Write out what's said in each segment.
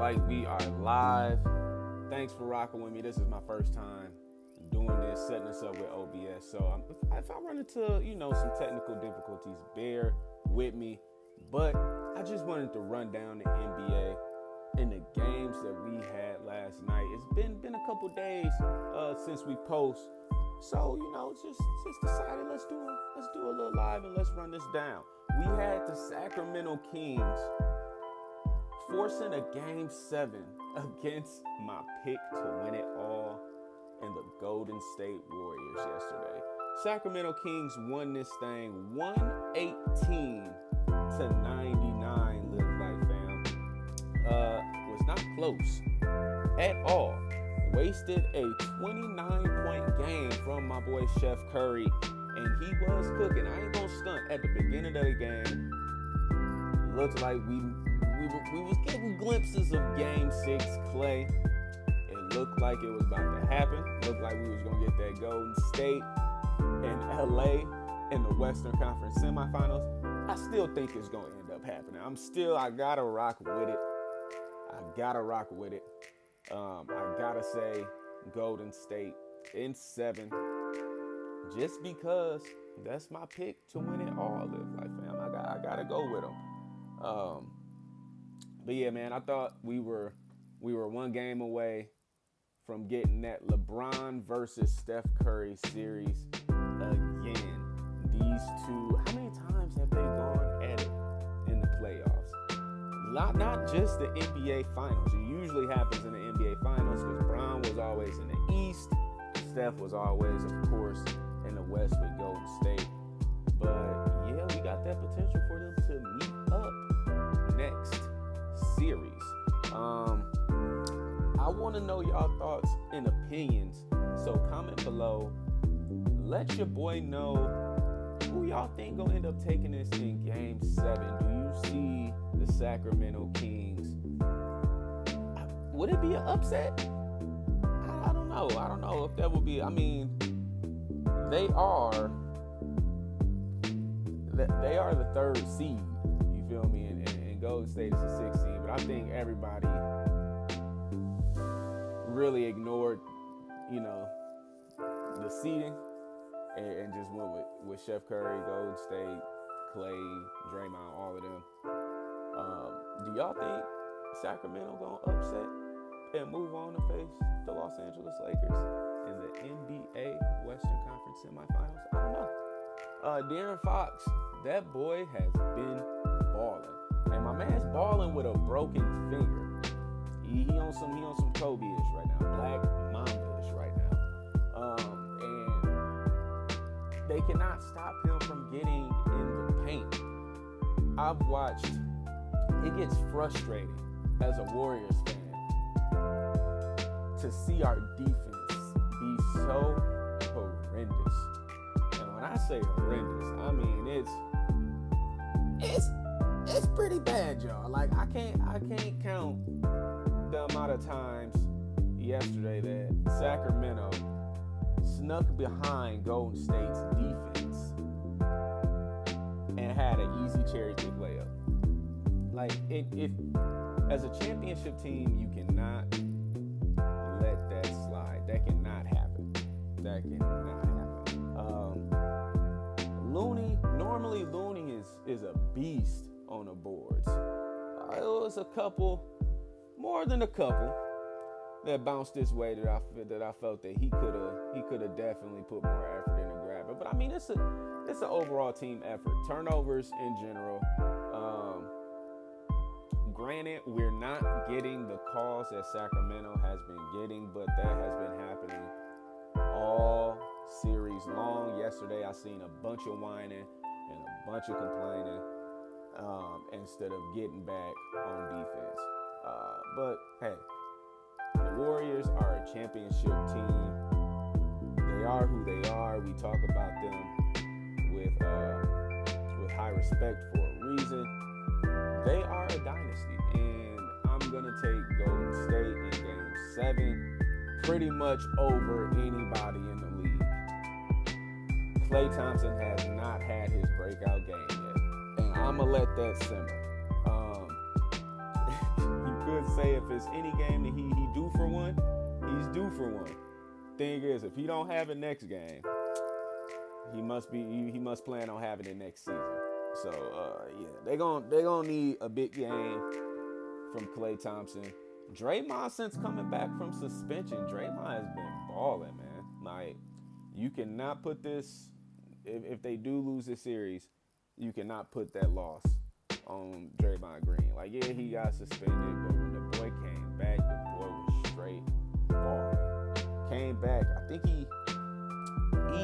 like we are live. Thanks for rocking with me. This is my first time doing this, setting this up with OBS. So if I run into, some technical difficulties, bear with me. But I just wanted to run down the NBA and the games that we had last night. It's been a couple days since we post. So, just decided let's do a little live and let's run this down. We had the Sacramento Kings forcing a game 7 against my pick to win it all in the Golden State Warriors yesterday. Sacramento Kings won this thing 118-99. Live life, fam. Was not close at all. Wasted a 29-point game from my boy Chef Curry, and he was cooking. I ain't gonna stunt. At the beginning of the game, looked like we was getting glimpses of Game 6 Clay. It looked like it was about to happen. Looked like we was gonna get that Golden State and LA in the Western Conference semifinals. I still think it's gonna end up happening. I gotta rock with it. I gotta say Golden State in 7, just because that's my pick to win it all. Live life, fam. I gotta go with them. But yeah, man, I thought we were one game away from getting that LeBron versus Steph Curry series again. These two, how many times have they gone at it in the playoffs? Not just the NBA Finals. It usually happens in the NBA Finals because Bron was always in the East. Steph was always, of course, in the West with Golden State. But yeah, we got that potential for them to meet up next series. I want to know y'all thoughts and opinions. So comment below. Let your boy know who y'all think gonna end up taking this in Game 7. Do you see the Sacramento Kings? Would it be an upset? I don't know. I don't know if that would be. I mean, they are the 3rd seed. You feel me? And Golden State is the 6th seed. But I think everybody really ignored, the seeding and just went with Chef Curry, Golden State, Clay, Draymond, all of them. Do y'all think Sacramento gonna upset and move on to face the Los Angeles Lakers in the NBA Western Conference semifinals? I don't know. De'Aaron Fox, that boy has been balling, and my man's balling with a broken finger. He on some Kobe-ish right now, Black Mamba-ish right now, and they cannot stop him from getting in the paint. I've watched. It gets frustrating as a Warriors fan to see our defense be so horrendous. And when I say horrendous, I mean it's pretty bad, y'all. Like I can't count the amount of times yesterday that Sacramento snuck behind Golden State's defense and had an easy cherry pick layup. Like, if as a championship team, you cannot let that slide. That cannot happen. Normally Looney is a beast on the boards. It was more than a couple, that bounced this way that I felt that he could have definitely put more effort in to grab it. But I mean, it's an overall team effort. Turnovers in general. Granted, we're not getting the calls that Sacramento has been getting, but that has been happening all series long. Yesterday, I seen a bunch of whining and a bunch of complaining instead of getting back on defense. But hey, the Warriors are a championship team. They are who they are. We talk about them with high respect for a reason. They are a dynasty, and I'm going to take Golden State in Game 7 pretty much over anybody in the league. Klay Thompson has not had his breakout game yet, and I'm going to let that simmer. You could would say if it's any game that he due for one, he's due for one. Thing is, if he don't have it next game, he must plan on having it next season. So yeah, they gonna need a big game from Klay Thompson. Draymond, since coming back from suspension, Draymond has been balling, man. Like, you cannot put this, if they do lose this series, you cannot put that loss on Draymond Green. Like, yeah, he got suspended, but when the boy came back, the boy was straight balling. Came back, I think he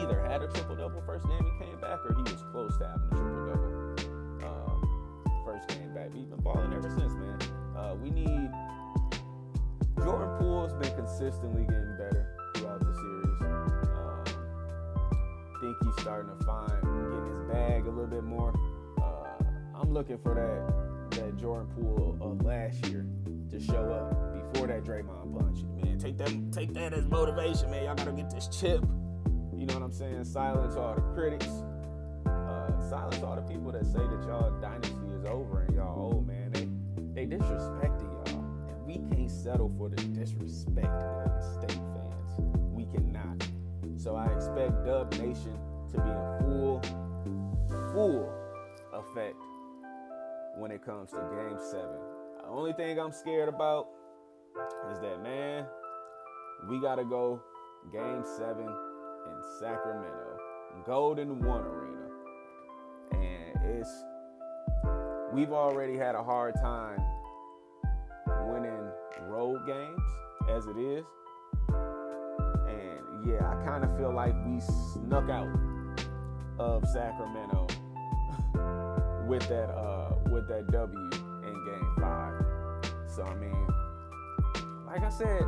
either had a triple-double first game he came back, or he was close to having a triple-double first game back. He's been balling ever since, man. We need... Jordan Poole's been consistently getting better throughout the series. Think he's starting to getting his bag a little bit more. I'm looking for that Jordan Poole of last year to show up before that Draymond punch. Man, take that as motivation, man. Y'all gotta get this chip. You know what I'm saying? Silence all the critics. Silence all the people that say that y'all dynasty is over and y'all old, man. They disrespecting y'all. And we can't settle for the disrespect, Golden State fans. We cannot. So I expect Dub Nation to be in full effect when it comes to Game 7. The only thing I'm scared about is that, man, we got to go Game 7 in Sacramento, Golden One Arena. And we've already had a hard time winning road games as it is. And yeah, I kind of feel like we snuck out of Sacramento with that W in Game 5. So I mean, like I said,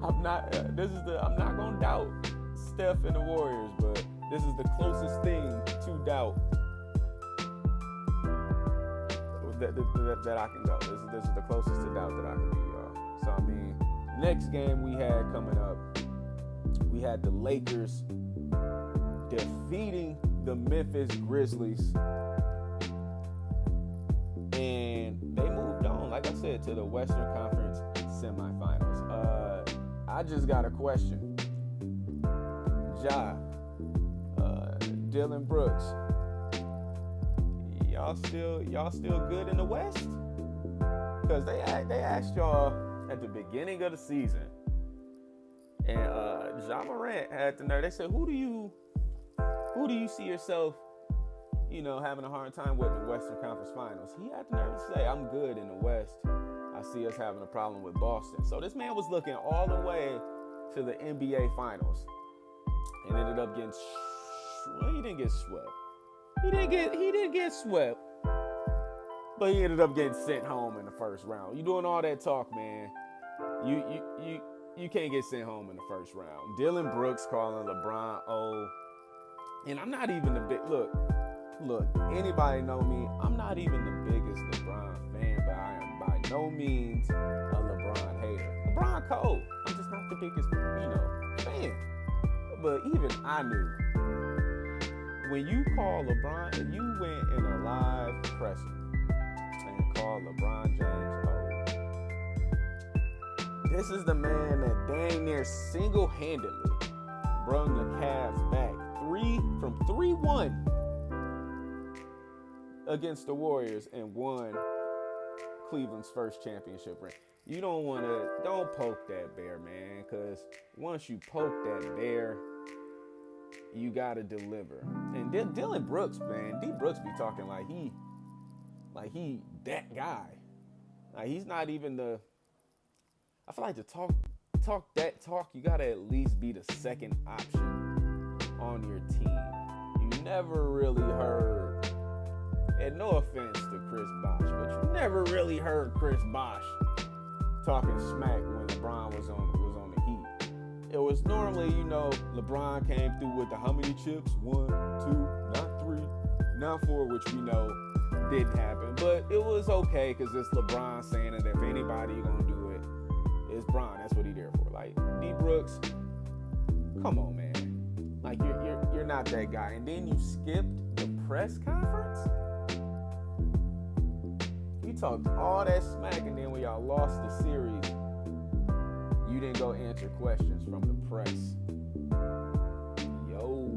I'm not gonna doubt Steph and the Warriors, but this is the closest thing to doubt that I can go. This is the closest to doubt that I can be, y'all. So I mean, next game we had coming up, we had the Lakers defeating the Memphis Grizzlies, and they moved on, like I said, to the Western Conference semifinals. I just got a question. Ja, Dylan Brooks, y'all still good in the West? Because they asked y'all at the beginning of the season, and Ja Morant had the nerve. They said, who do you see yourself, having a hard time with in the Western Conference Finals? He had the nerve to say, I'm good in the West. I see us having a problem with Boston. So this man was looking all the way to the NBA Finals and ended up getting. Well, he didn't get swept. He didn't get swept, but he ended up getting sent home in the first round. You doing all that talk, man? You can't get sent home in the first round. Dylan Brooks calling LeBron old, and I'm not even the big look. Anybody know me? I'm not even the biggest LeBron fan, but I am by no means a LeBron hater. LeBron cold. I'm just not the biggest, fan. But even I knew. When you call LeBron, if you went in a live presser and called LeBron James, this is the man that dang near single-handedly brung the Cavs back 3-1 against the Warriors and won Cleveland's first championship ring. You don't poke that bear, man, because once you poke that bear, you gotta deliver. And Dylan Brooks, man, D Brooks be talking like he that guy. Like he's not even the. I feel like to talk that talk, you gotta at least be the second option on your team. You never really heard, and no offense to Chris Bosh, but you never really heard Chris Bosh talking smack when LeBron was on the Heat. It was normally, LeBron came through with the how many chips? 1, 2, not 3, not 4, which we know didn't happen. But it was okay because it's LeBron saying that if anybody gonna do it, it's Bron. That's what he there for. Like D Brooks, come on, man. Like you're not that guy. And then you skipped the press conference. You You talked all that smack, and then when y'all lost the series, you didn't go answer questions from the press. Yo,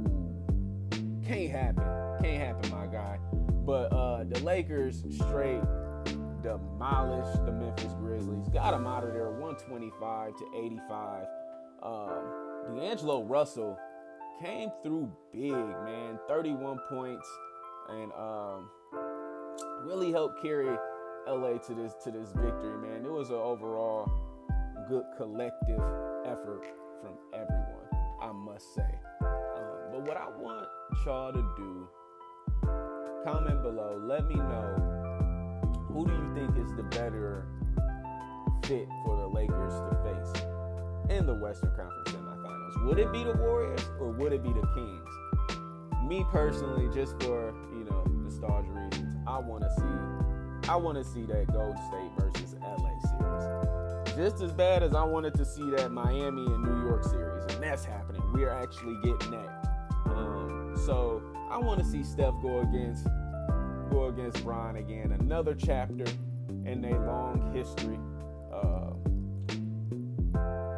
can't happen, my guy. But the Lakers straight demolished the Memphis Grizzlies, got them out of there 125-85. D'Angelo Russell came through big, man, 31 points, and really helped carry LA to this victory, man. It was an overall good collective effort from everyone, I must say. But what I want y'all to do, comment below, let me know, who do you think is the better fit for the Lakers to face in the Western Conference semifinals? Would it be the Warriors or would it be the Kings? Me personally, just for, nostalgia reasons, I want to see that Golden State versus LA series. Just as bad as I wanted to see that Miami and New York series, and that's happening. We are actually getting that. So I want to see Steph go against Bron again. Another chapter in a long history.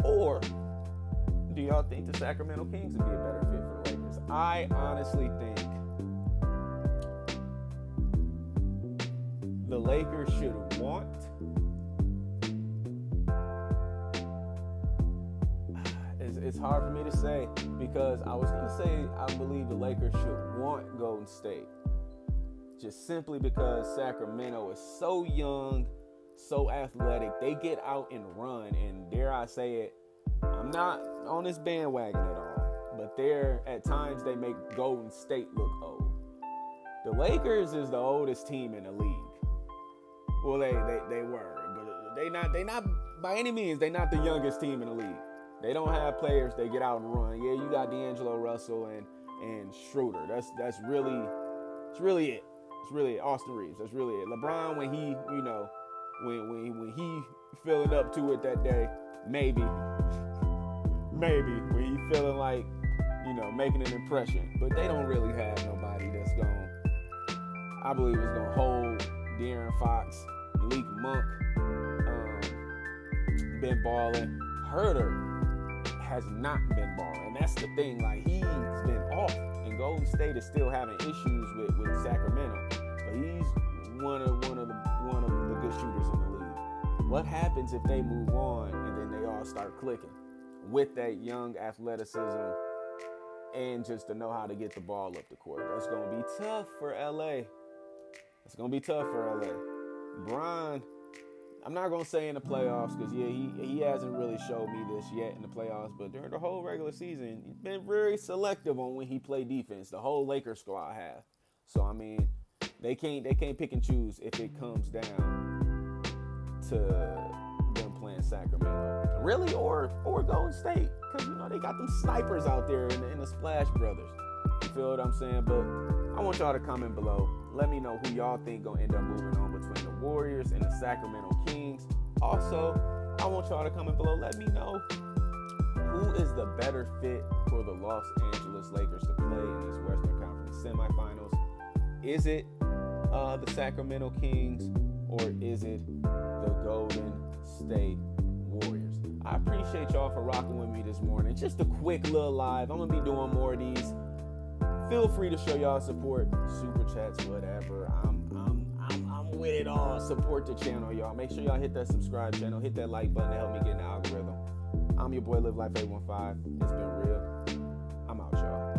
Or do y'all think the Sacramento Kings would be a better fit for the Lakers? I honestly think the Lakers should want. It's hard for me to say, because I was going to say I believe the Lakers should want Golden State, just simply because Sacramento is so young, so athletic. They get out and run, and dare I say it, I'm not on this bandwagon at all, but at times they make Golden State look old. The Lakers is the oldest team in the league. Well, they were, but they not by any means. They not the youngest team in the league. They don't have players. They get out and run. Yeah, you got D'Angelo Russell and Schroeder. That's really it. It's really it. Austin Reeves. That's really it. LeBron, when he when he feeling up to it that day, maybe when he feeling like making an impression. But they don't really have nobody that's I believe is gonna hold De'Aaron Fox, Malik Monk, been balling. Herter has not been balling, and that's the thing. Like, he's been off, and Golden State is still having issues with Sacramento, but he's one of the good shooters in the league. What happens if they move on and then they all start clicking with that young athleticism and just to know how to get the ball up the court? That's gonna be tough for LA. Bron, I'm not going to say in the playoffs, because, he hasn't really showed me this yet in the playoffs, but during the whole regular season, he's been very selective on when he played defense. The whole Lakers squad have. So, I mean, they can't pick and choose if it comes down to them playing Sacramento. Really, or Golden State, because, they got them snipers out there in the Splash Brothers. You feel what I'm saying? But I want y'all to comment below. Let me know who y'all think gonna end up moving on between the Warriors and the Sacramento Kings. Also, I want y'all to comment below. Let me know who is the better fit for the Los Angeles Lakers to play in this Western Conference semifinals. Is it the Sacramento Kings, or is it the Golden State Warriors? I appreciate y'all for rocking with me this morning. Just a quick little live. I'm gonna be doing more of these. Feel free to show y'all support, super chats, whatever. I'm with it all. Support the channel, y'all. Make sure y'all hit that subscribe channel, hit that like button to help me get in the algorithm. I'm your boy, Live Life 815. It's been real.